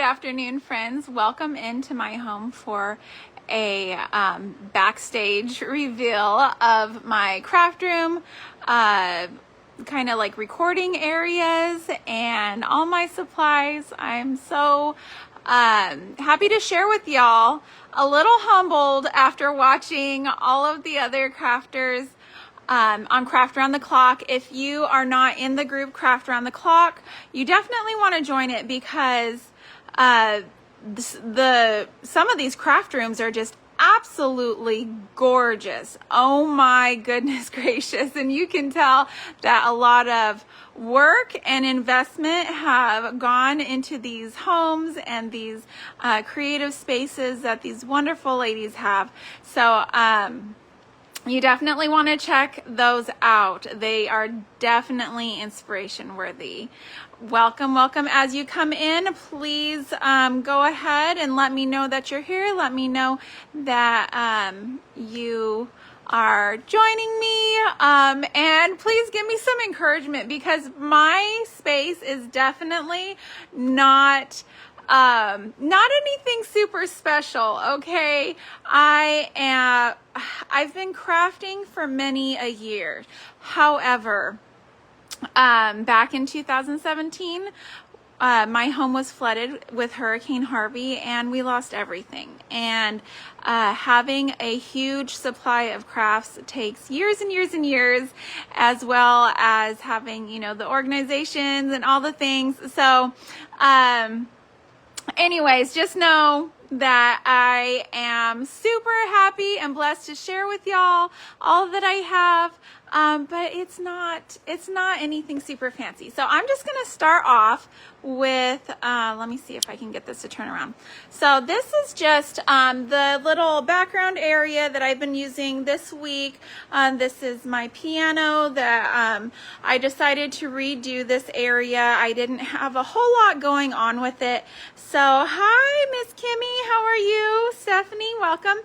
afternoon, friends. Welcome into my home for a backstage reveal of my craft room, kind of like recording areas and all my supplies. I'm so happy to share with y'all. A little humbled after watching all of the other crafters on Craft Around the Clock. If you are not in the group Craft Around the Clock, you definitely want to join it because some of these craft rooms are just absolutely gorgeous. Oh my goodness gracious. And you can tell that a lot of work and investment have gone into these homes and these creative spaces that these wonderful ladies have. So you definitely want to check those out. They are definitely inspiration worthy. Welcome, welcome. As you come in, please go ahead and let me know that you're here. Let me know that you are joining me, and please give me some encouragement because my space is definitely not anything super special. Okay, I've been crafting for many a year. However, back in 2017, my home was flooded with Hurricane Harvey and we lost everything. And having a huge supply of crafts takes years and years and years, as well as having, you know, the organizations and all the things. So, anyways, just know that I am super happy and blessed to share with y'all all that I have. But it's not anything super fancy. So I'm just going to start off with, let me see if I can get this to turn around. So this is just the little background area that I've been using this week. This is my piano that I decided to redo this area. I didn't have a whole lot going on with it. So hi, Miss Kimmy, how are you? Stephanie, welcome.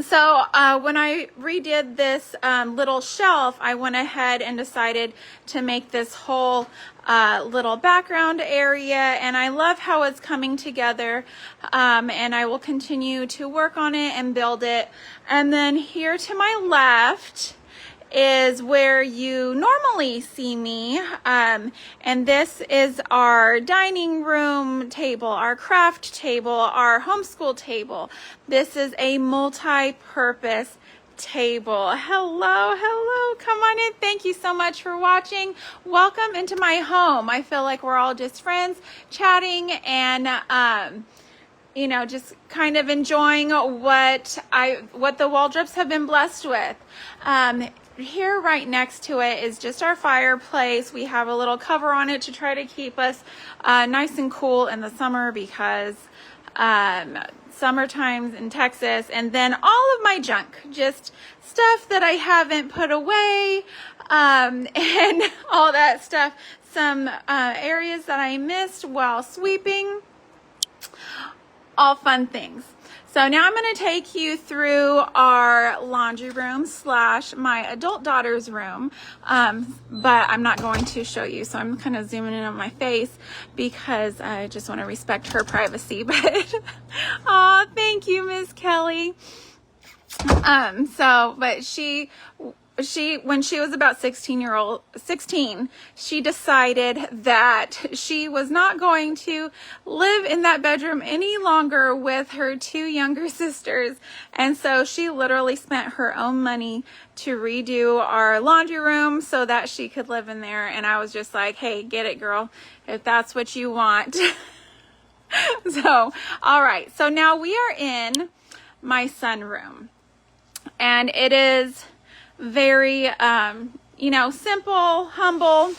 So when I redid this little shelf, I went ahead and decided to make this whole little background area, and I love how it's coming together, and I will continue to work on it and build it. And then here to my left is where you normally see me, and this is our dining room table, our craft table, our homeschool table. This is a multi-purpose table. Hello, come on in. Thank you so much for watching. Welcome into my home. I feel like we're all just friends chatting and you know, just kind of enjoying what the Waldrops have been blessed with. Here right next to it is just our fireplace. We have a little cover on it to try to keep us nice and cool in the summer because summer times in Texas. And then all of my junk, just stuff that I haven't put away, and all that stuff. Some areas that I missed while sweeping. All fun things. So now I'm going to take you through our laundry room / my adult daughter's room, but I'm not going to show you, so I'm kind of zooming in on my face because I just want to respect her privacy. But oh, thank you, Miss Kelly. But she when she was about 16, she decided that she was not going to live in that bedroom any longer with her 2 younger sisters. And so she literally spent her own money to redo our laundry room so that she could live in there. And I was just like, hey, get it, girl, if that's what you want. So, all right. So now we are in my sunroom, and it is very, you know, simple, humble.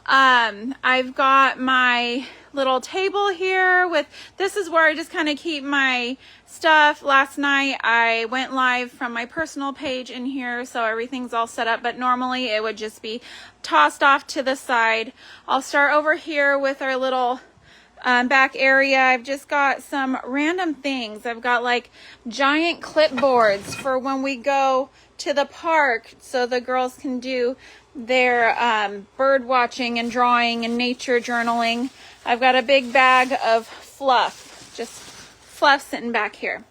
I've got my little table here with, this is where I just kind of keep my stuff. Last night I went live from my personal page in here, so everything's all set up, but normally it would just be tossed off to the side. I'll start over here with our little back area. I've just got some random things. I've got like giant clipboards for when we go to the park so the girls can do their bird watching and drawing and nature journaling. I've got a big bag of fluff, just fluff sitting back here.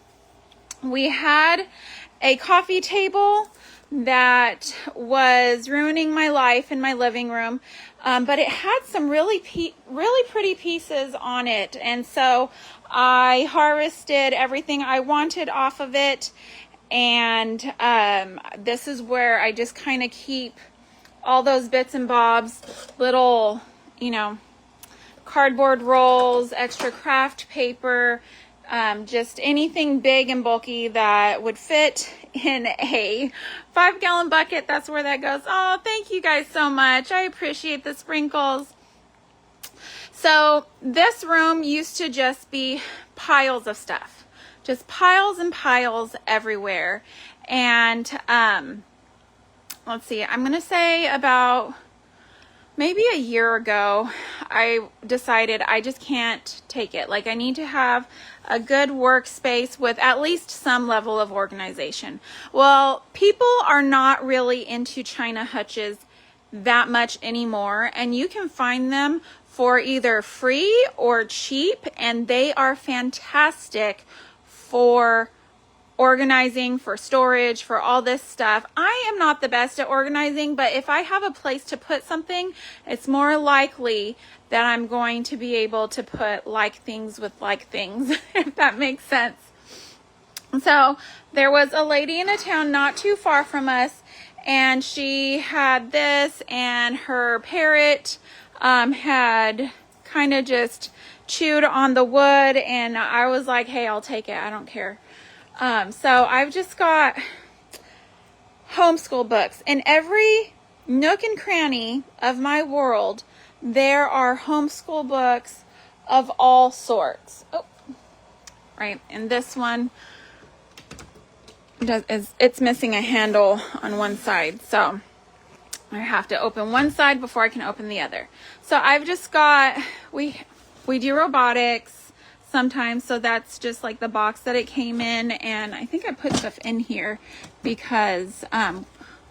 We had a coffee table that was ruining my life in my living room, but it had some really pretty pieces on it, and so I harvested everything I wanted off of it, and this is where I just kind of keep all those bits and bobs, little, you know, cardboard rolls, extra craft paper, just anything big and bulky that would fit in a 5-gallon bucket. That's where that goes. Oh, thank you guys so much. I appreciate the sprinkles. So this room used to just be piles of stuff, just piles and piles everywhere. And let's see, I'm gonna say about maybe a year ago, I decided I just can't take it. Like, I need to have a good workspace with at least some level of organization. Well, people are not really into China hutches that much anymore, and you can find them for either free or cheap, and they are fantastic for organizing, for storage, for all this stuff. I am not the best at organizing, but if I have a place to put something, it's more likely that I'm going to be able to put like things with like things, if that makes sense. So there was a lady in a town not too far from us, and she had this, and her parrot had kind of just chewed on the wood, and I was like, hey, I'll take it, I don't care. So I've just got homeschool books. In every nook and cranny of my world, there are homeschool books of all sorts. Oh, right. And this one it's missing a handle on one side. So I have to open one side before I can open the other. So I've just got, we do robotics sometimes, so that's just like the box that it came in, and I think I put stuff in here because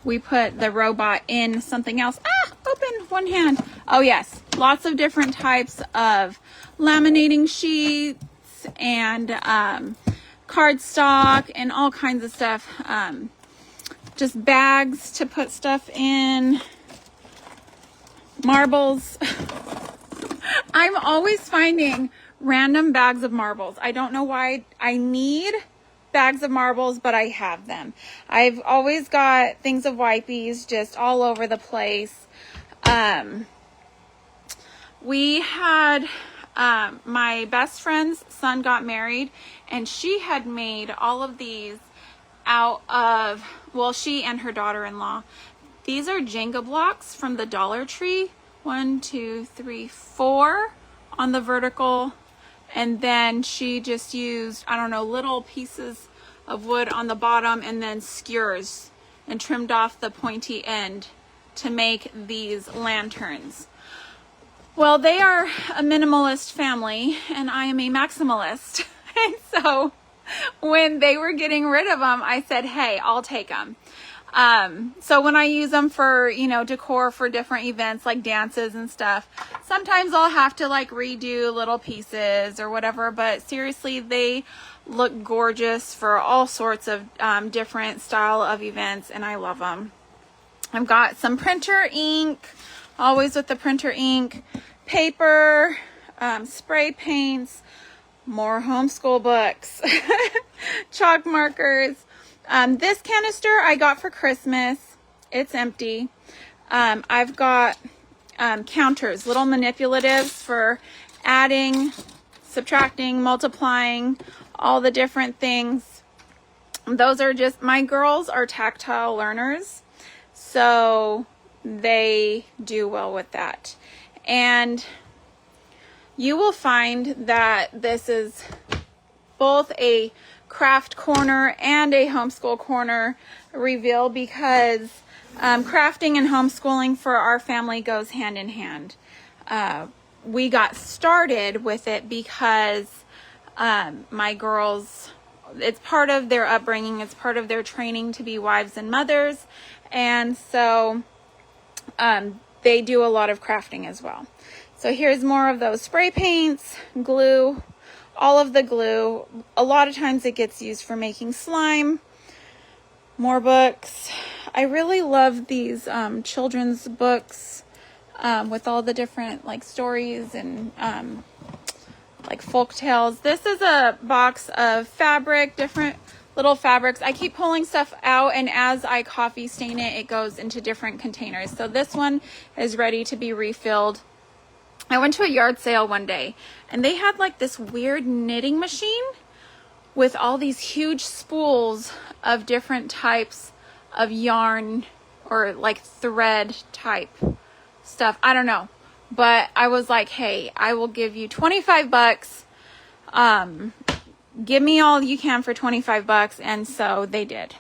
we put the robot in something else. Open one hand. Oh yes, lots of different types of laminating sheets and cardstock and all kinds of stuff. Just bags to put stuff in, marbles. I'm always finding random bags of marbles. I don't know why I need bags of marbles, but I have them. I've always got things of wipies just all over the place. We had my best friend's son got married, and she had made all of these out of, well, she and her daughter-in-law. These are Jenga blocks from the Dollar Tree. 1, 2, 3, 4 on the vertical, and then she just used, I don't know, little pieces of wood on the bottom, and then skewers and trimmed off the pointy end to make these lanterns. Well, they are a minimalist family, and I am a maximalist. And so when they were getting rid of them, I said, hey, I'll take them. So when I use them for, you know, decor for different events like dances and stuff, sometimes I'll have to like redo little pieces or whatever, but seriously, they look gorgeous for all sorts of different style of events, and I love them. I've got some printer ink, always with the printer ink, paper, spray paints, more homeschool books, chalk markers. This canister I got for Christmas. It's empty. I've got counters, little manipulatives for adding, subtracting, multiplying, all the different things. Those are just, my girls are tactile learners, so they do well with that. And you will find that this is both a craft corner and a homeschool corner reveal, because crafting and homeschooling for our family goes hand in hand. We got started with it because my girls, it's part of their upbringing, it's part of their training to be wives and mothers, and so they do a lot of crafting as well. So here's more of those spray paints, glue, all of the glue. A lot of times it gets used for making slime. More books. I really love these children's books with all the different like stories and like folk tales. This is a box of fabric, different little fabrics. I keep pulling stuff out, and as I coffee stain it, it goes into different containers. So this one is ready to be refilled. I went to a yard sale one day, and they had like this weird knitting machine with all these huge spools of different types of yarn or like thread type stuff. I don't know. But I was like, hey, I will give you 25 bucks. Give me all you can for 25 bucks. And so they did.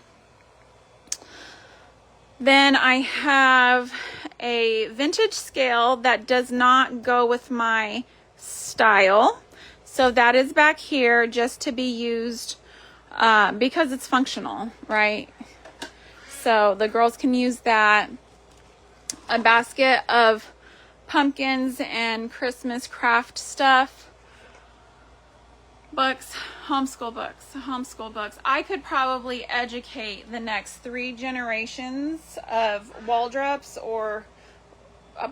Then I have a vintage scale that does not go with my style. So that is back here just to be used because it's functional, right? So the girls can use that. A basket of pumpkins and Christmas craft stuff. Books, homeschool books. I could probably educate the next 3 generations of Waldrops, or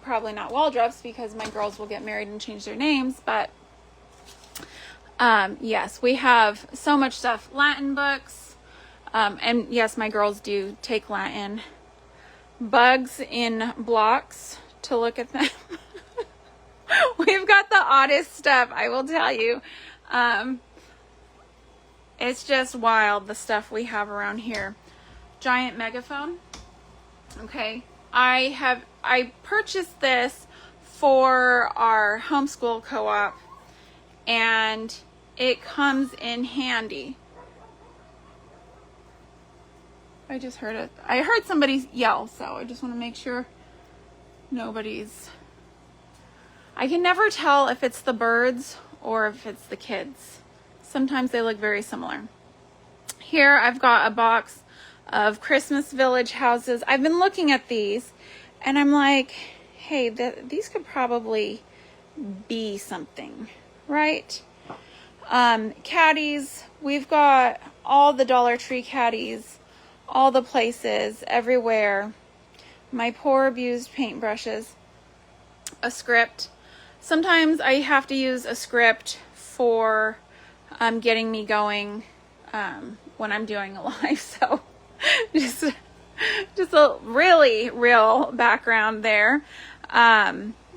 probably not Waldrops because my girls will get married and change their names, but yes, we have so much stuff. Latin books, and yes, my girls do take Latin. Bugs in blocks to look at them. We've got the oddest stuff, I will tell you. It's just wild, the stuff we have around here. Giant megaphone. Okay, I purchased this for our homeschool co-op, and it comes in handy. I just heard it. I heard somebody yell, so I just want to make sure nobody's... I can never tell if it's the birds or if it's the kids. Sometimes they look very similar. Here I've got a box of Christmas Village houses. I've been looking at these and I'm like, hey, these could probably be something, right? Caddies. We've got all the Dollar Tree caddies, all the places, everywhere. My poor abused paintbrushes. A script. Sometimes I have to use a script for getting me going when I'm doing a live. So just a really real background there.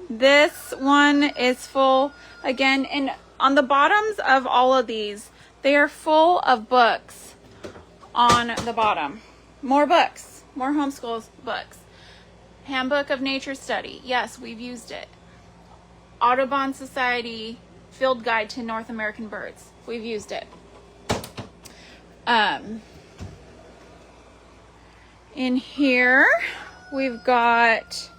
This one is full again, and on the bottoms of all of these, they are full of books on the bottom. More books, more homeschool books. Handbook of Nature Study. Yes, we've used it. Audubon Society Field Guide to North American Birds. We've used it. In here, we've got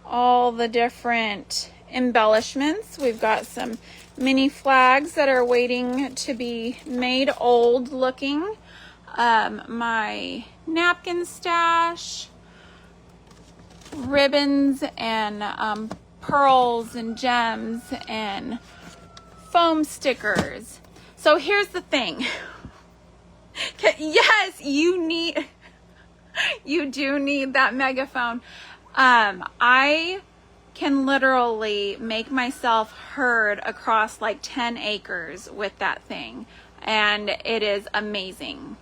all the different embellishments. We've got some mini flags that are waiting to be made old looking. My napkin stash, ribbons and pearls and gems and foam stickers. So here's the thing. Yes, you do need that megaphone. I can literally make myself heard across like 10 acres with that thing, and it is amazing.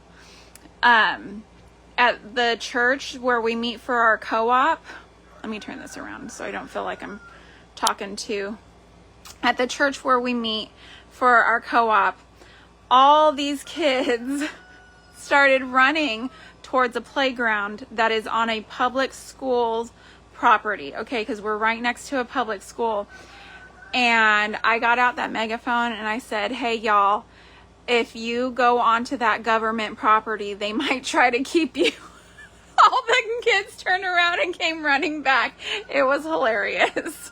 At the church where we meet for our co-op, let me turn this around so I don't feel like I'm talking to. At the church where we meet for our co-op, all these kids started running towards a playground that is on a public school's property, okay, because we're right next to a public school. And I got out that megaphone and I said, hey y'all, if you go onto that government property, they might try to keep you. All the kids turned around and came running back. It was hilarious.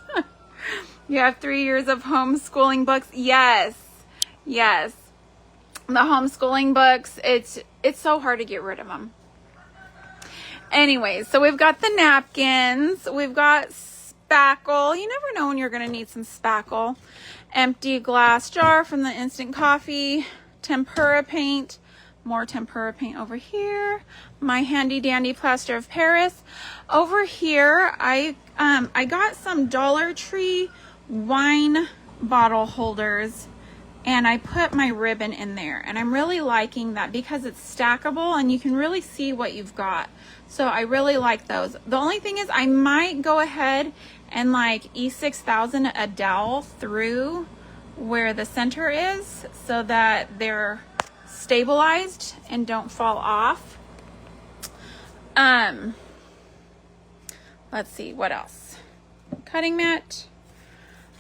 You have 3 years of homeschooling books. Yes. Yes. The homeschooling books, it's so hard to get rid of them. Anyways, so we've got the napkins. We've got spackle. You never know when you're going to need some spackle. Empty glass jar from the instant coffee. Tempera paint. More tempera paint over here. My handy dandy plaster of Paris. Over here, I got some Dollar Tree wine bottle holders, and I put my ribbon in there, and I'm really liking that because it's stackable and you can really see what you've got. So I really like those. The only thing is I might go ahead and like E6000 a dowel through where the center is so that they're stabilized and don't fall off. Let's see what else. Cutting mat.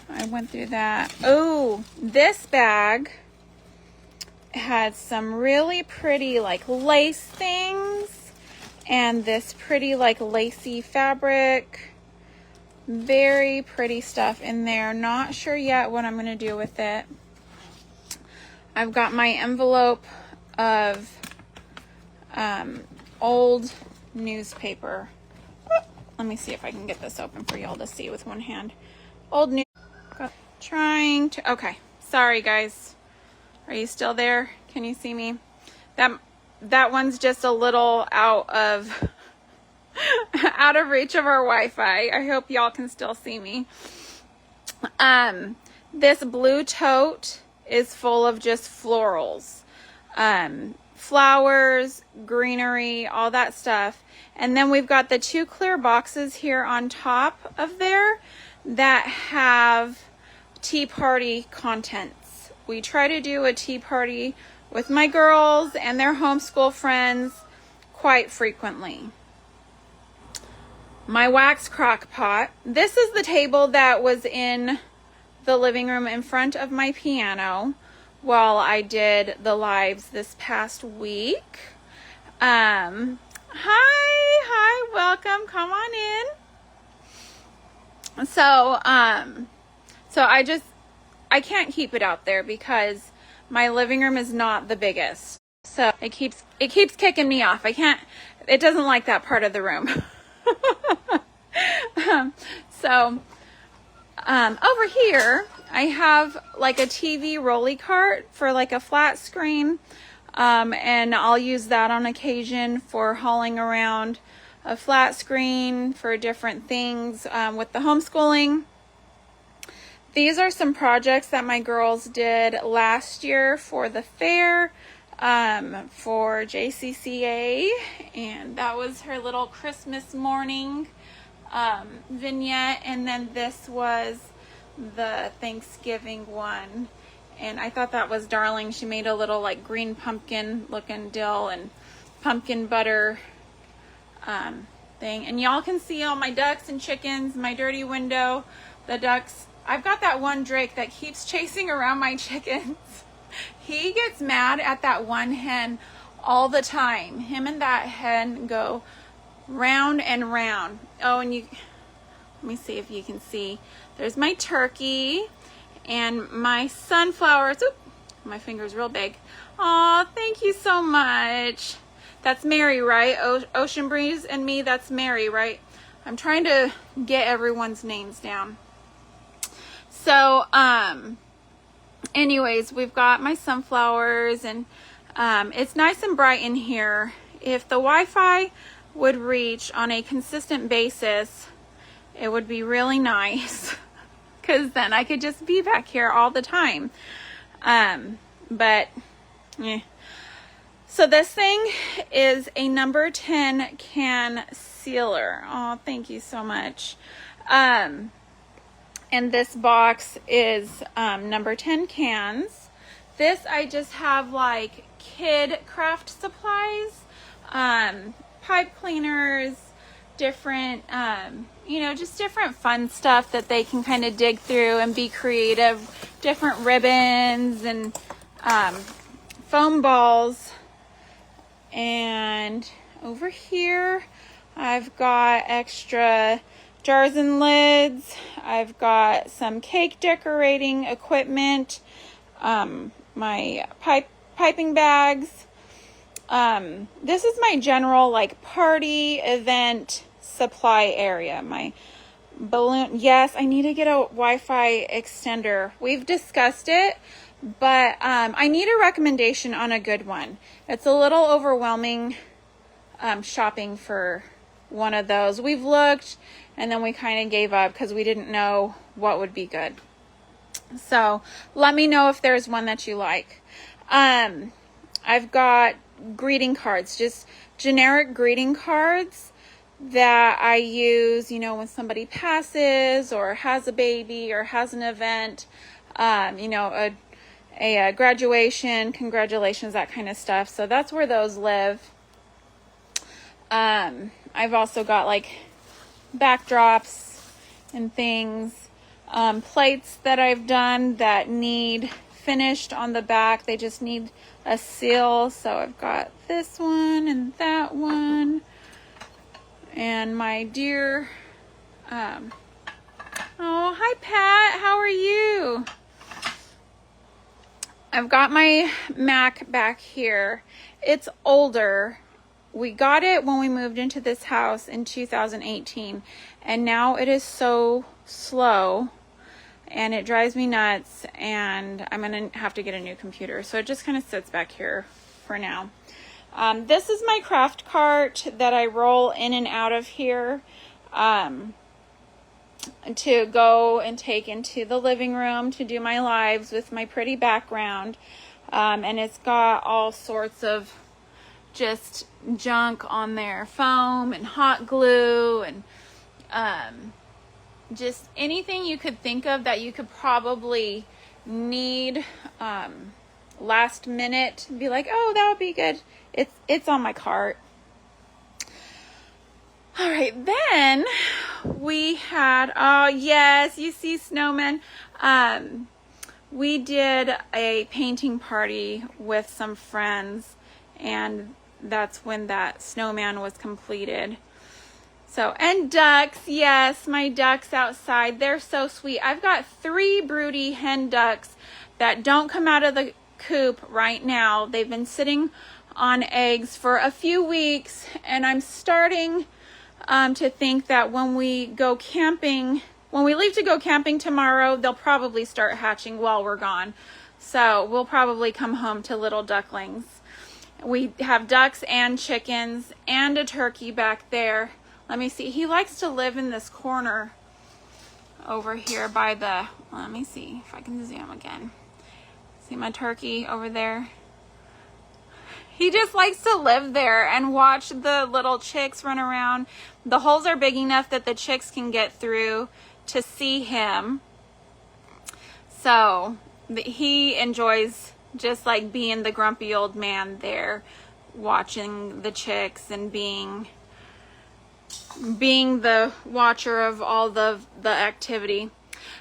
I went through that. Oh, this bag had some really pretty like lace things and this pretty like lacy fabric. Very pretty stuff in there. Not sure yet what I'm going to do with it. I've got my envelope of old newspaper. Let me see if I can get this open for y'all to see with one hand. Old news. Trying to. Okay. Sorry, guys. Are you still there? Can you see me? That one's just a little out of out of reach of our Wi-Fi. I hope y'all can still see me. This blue tote is full of just florals, flowers, greenery, all that stuff. And then we've got the 2 clear boxes here on top of there that have tea party contents. We try to do a tea party with my girls and their homeschool friends quite frequently. My wax crock pot. This is the table that was in the living room in front of my piano while I did the lives this past week. Hi, welcome, come on in. So I can't keep it out there because my living room is not the biggest. So it keeps kicking me off. It doesn't like that part of the room. Over here I have like a TV rolly cart for like a flat screen, and I'll use that on occasion for hauling around a flat screen for different things with the homeschooling. These are some projects that my girls did last year for the fair, for JCCA, and that was her little Christmas morning vignette, and then this was the Thanksgiving one, and I thought that was darling. She made a little like green pumpkin looking dill and pumpkin butter thing, and y'all can see all my ducks and chickens, my dirty window, the ducks. I've got that one Drake that keeps chasing around my chickens. He gets mad at that one hen all the time. Him and that hen go round and round. Oh, and let me see if you can see. There's my turkey and my sunflowers. Oop, my finger's real big. Aw, thank you so much. That's Mary, right? Ocean Breeze and me, that's Mary, right? I'm trying to get everyone's names down. So, anyways, we've got my sunflowers, and it's nice and bright in here. If the Wi-Fi would reach on a consistent basis, it would be really nice, because then I could just be back here all the time. So this thing is a number 10 can sealer. Oh, thank you so much. And this box is number 10 cans. This I just have like kid craft supplies, pipe cleaners, different, just different fun stuff that they can kind of dig through and be creative. Different ribbons and foam balls. And over here I've got extra jars and lids. I've got some cake decorating equipment, my piping bags. This is my general like party event supply area. balloon. Yes, I need to get a Wi-Fi extender. We've discussed it, but I need a recommendation on a good one. It's a little overwhelming shopping for one of those. We've looked and then we kind of gave up because we didn't know what would be good. So let me know if there's one that you like. I've got greeting cards, just generic greeting cards that I use, you know, when somebody passes or has a baby or has an event, you know, a graduation, congratulations, that kind of stuff. So that's where those live. I've also got like backdrops and things, plates that I've done that need finished on the back. They just need a seal. So I've got this one and that one. And my dear, oh, hi Pat, how are you? I've got my Mac back here. It's older. We got it when we moved into this house in 2018, and now it is so slow and it drives me nuts, and I'm gonna have to get a new computer. So it just kind of sits back here for now. This is my craft cart that I roll in and out of here to go and take into the living room to do my lives with my pretty background. And it's got all sorts of just junk on there, foam and hot glue and just anything you could think of that you could probably need last minute. Be like, oh, that would be good. It's on my cart. All right, then we had, oh yes, you see snowmen. We did a painting party with some friends, and that's when that snowman was completed. So, and ducks, yes, my ducks outside, they're so sweet. I've got 3 broody hen ducks that don't come out of the coop right now. They've been sitting on eggs for a few weeks, and I'm starting to think that when we go camping, when we leave to go camping tomorrow, they'll probably start hatching while we're gone. So we'll probably come home to little ducklings. We have ducks and chickens and a turkey back there. Let me see. He likes to live in this corner over here by the, let me see if I can zoom again. See my turkey over there? He just likes to live there and watch the little chicks run around. The holes are big enough that the chicks can get through to see him. So he enjoys just like being the grumpy old man there, watching the chicks and being the watcher of all the activity.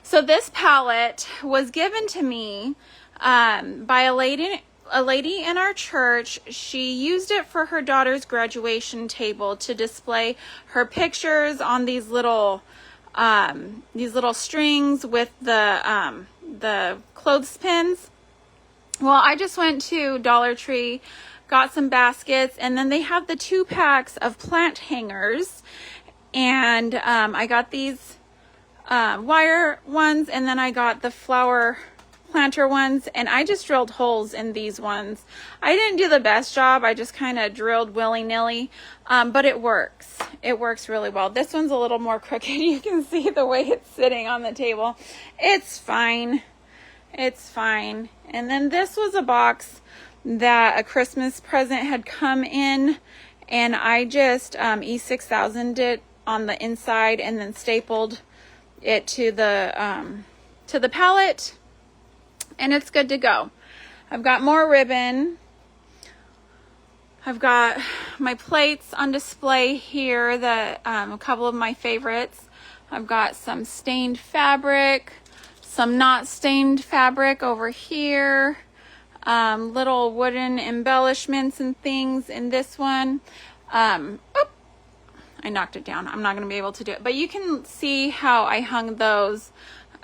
So this palette was given to me by a lady in our church. She used it for her daughter's graduation table to display her pictures on these little strings with the clothespins. Well, I just went to Dollar Tree, got some baskets, and then they have the 2 packs of plant hangers, and I got these wire ones, and then I got the flower planter ones, and I just drilled holes in these ones. I didn't do the best job. I just kind of drilled willy-nilly, but it works. It works really well. This one's a little more crooked. You can see the way it's sitting on the table. It's fine. It's fine. And then this was a box that a Christmas present had come in, and I just E6000'd it on the inside and then stapled it to the palette, and it's good to go. I've got more ribbon. I've got my plates on display here, a couple of my favorites. I've got some stained fabric, some not stained fabric over here, little wooden embellishments and things in this one. I knocked it down. I'm not going to be able to do it, but you can see how I hung those.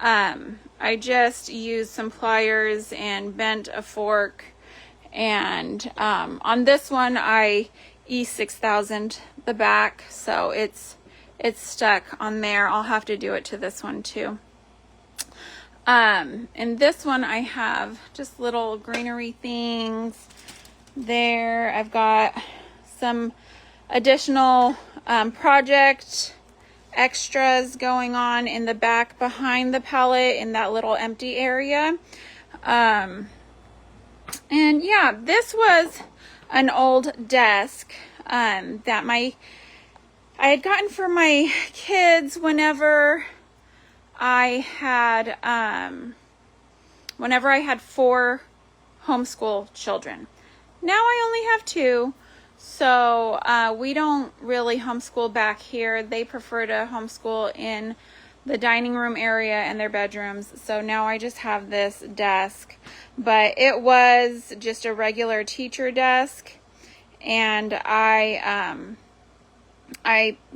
I just used some pliers and bent a fork, and on this one I E6000'd the back, so it's it's stuck on there. I'll have to do it to this one too. And this one I have just little greenery things there. I've got some additional project extras going on in the back behind the palette in that little empty area. And yeah, this was an old desk that I had gotten for my kids whenever I had 4 homeschool children. Now I only have 2, so we don't really homeschool back here. They prefer to homeschool in the dining room area and their bedrooms. So now I just have this desk, but it was just a regular teacher desk, and I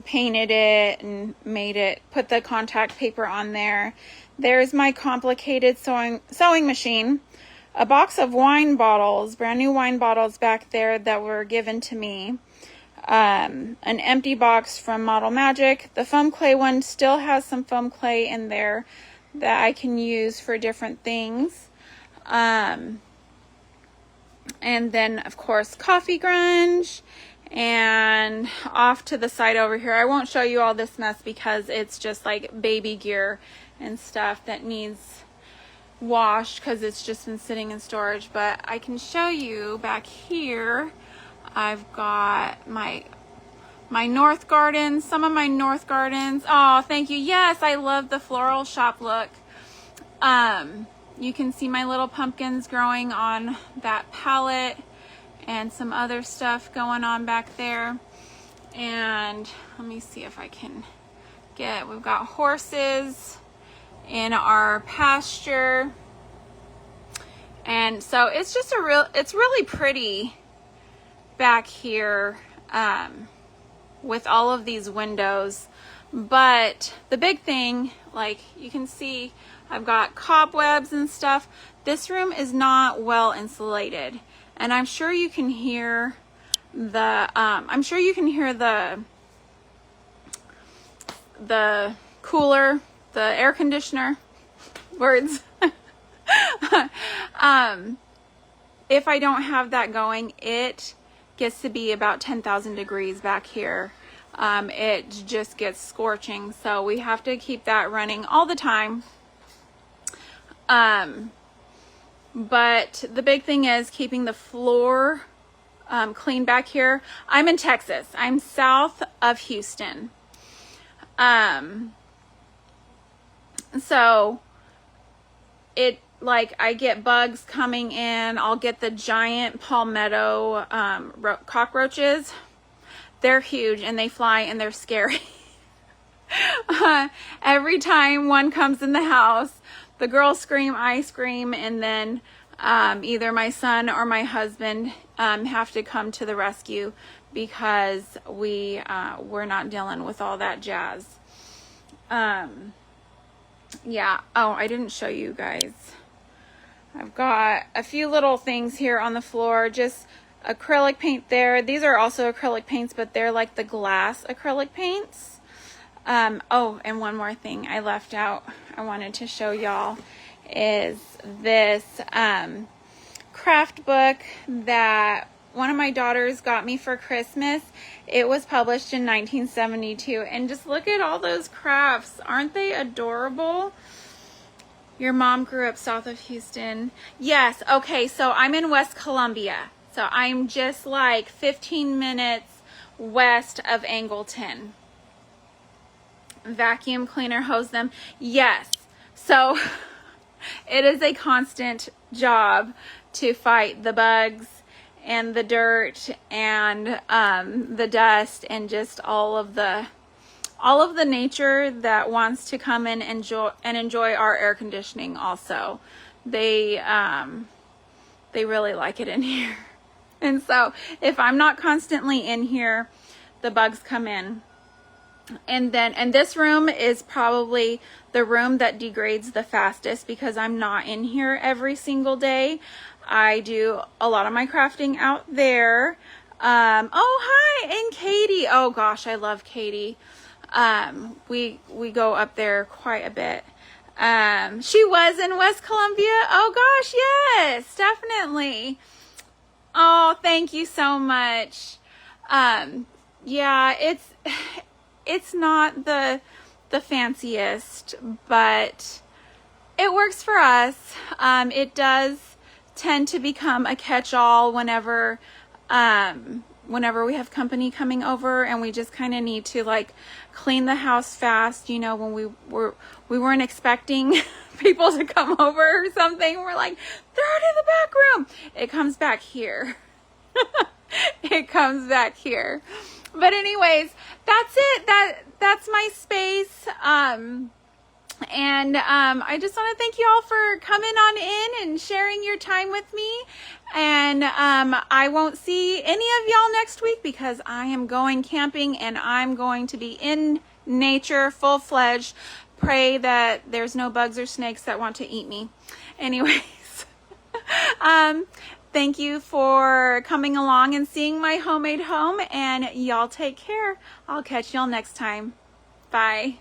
painted it and made it, put the contact paper on there. There's my complicated sewing machine, a box of wine bottles, brand new wine bottles back there that were given to me, an empty box from Model Magic. The foam clay one still has some foam clay in there that I can use for different things. And then of course coffee grunge. And off to the side over here, I won't show you all this mess because it's just like baby gear and stuff that needs washed because it's just been sitting in storage. But I can show you back here, I've got my North Gardens, some of my North Gardens. Oh, thank you. Yes, I love the floral shop look. You can see my little pumpkins growing on that palette, and some other stuff going on back there. And let me see if I can we've got horses in our pasture. And so it's just it's really pretty back here with all of these windows. But the big thing, like you can see, I've got cobwebs and stuff. This room is not well insulated. And I'm sure you can hear the cooler, the air conditioner, words. If I don't have that going, it gets to be about 10,000 degrees back here. It just gets scorching, so we have to keep that running all the time. But the big thing is keeping the floor clean back here. I'm in Texas. I'm south of Houston. So I get bugs coming in. I'll get the giant palmetto cockroaches. They're huge and they fly and they're scary. Every time one comes in the house, the girls scream, I scream, and then either my son or my husband have to come to the rescue because we're not dealing with all that jazz. Yeah. Oh, I didn't show you guys. I've got a few little things here on the floor, just acrylic paint there. These are also acrylic paints, but they're like the glass acrylic paints. Oh, and one more thing I left out I wanted to show y'all is this craft book that one of my daughters got me for Christmas. It was published in 1972, and just look at all those crafts. Aren't they adorable? Your mom grew up south of Houston. Yes, okay, so I'm in West Columbia. So I'm just like 15 minutes west of Angleton. Vacuum cleaner, hose them. Yes, so it is a constant job to fight the bugs and the dirt and the dust and just all of the nature that wants to come in and enjoy our air conditioning. Also, they really like it in here, and so if I'm not constantly in here, the bugs come in. And this room is probably the room that degrades the fastest because I'm not in here every single day. I do a lot of my crafting out there. Oh, hi, and Katie. Oh gosh, I love Katie. We go up there quite a bit. She was in West Columbia. Oh gosh, yes, definitely. Oh, thank you so much. Yeah, it's not the fanciest, but it works for us. It does tend to become a catch-all whenever we have company coming over, and we just kind of need to like clean the house fast. You know, when we weren't expecting people to come over or something, we're like, throw it in the back room. It comes back here. It comes back here. But anyways, that's it. That's my space. And I just want to thank you all for coming on in and sharing your time with me. And I won't see any of y'all next week because I am going camping and I'm going to be in nature full-fledged. Pray that there's no bugs or snakes that want to eat me. Anyways, thank you for coming along and seeing my homemade home, and y'all take care. I'll catch y'all next time. Bye.